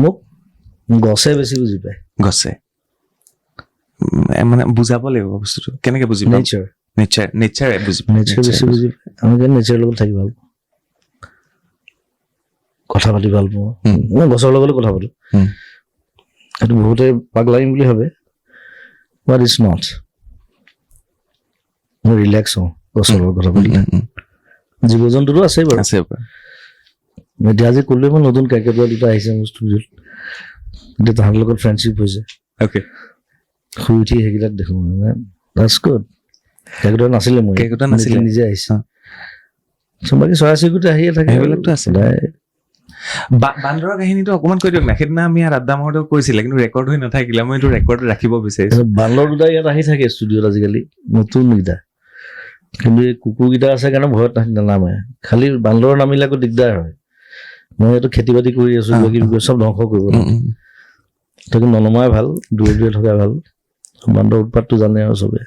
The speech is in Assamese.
মোক গছে বেছি বুজি পায়। গছে মানে বুজাব লাগিব বস্তুটো কেনেকে বুজি পাম নেচাৰ নেচাৰে বুজি নেচাৰ বেছি বুজি পায়। আমি কিন্তু নেচাৰৰ লগত থাকি ভাল পাওঁ, কথা পাতি ভাল পাওঁ। মই গছৰ লগত কথা পাতো, সেইটো বহুতে পাগলাইম বুলি ভাবে, বাট ইটছ নট। মই ৰিলেক্স হওঁ গছৰ লগত কথা পাতিলে। জীৱ জন্তুটো আছেই বাৰু। আছে এতিয়া আজি ক'লোৱে মই নতুন ক্ৰিকেটাৰ দুটা আহিছে মোৰ ষ্টুডিঅ'ত, এতিয়া তাহাঁতৰ লগত ফ্ৰেণ্ডশ্বিপ হৈছে। অ'কে শুই উঠি সেইকেইটাক দেখো মানে that's good। ক্ৰিকেটাৰ নাছিলে মই, কেইকোটা নাছিলে নিজে আহিছে। বাকী চৰাই চিৰিকটি আহিয়ে থাকে, সেইবিলাকতো আছে। সদায়। বান্দৰৰ কাহিনীটো অকমান কৈ দিয়ক না। সেইদিনা আমি ইয়াত আড্ডা মাৰোতেও কৈছিলে, কিন্তু ৰেকৰ্ড হৈ নাথাকিলে। মই এইটো ৰেকৰ্ড ৰাখিব বিচাৰিছো। বান্দৰ দুটা ইয়াত আহি থাকে ষ্টুডিঅ'ত আজিকালি, নতুন কেইটা। কিন্তু এই কুকুৰকেইটা আছে কাৰণে ভয়ত তাহাঁতি নানামে। খালি বান্দৰ নামিলে আকৌ দিগদাৰ হয়। মই এইটো খেতি বাতি কৰি আছো, কিবা কিবি কৰি চব ধ্বংস কৰিব তাকে ননমাই ভাল, দূৰে দূৰে থকা ভাল। বান্দৰ উৎপাতটো জানে আৰু চবে।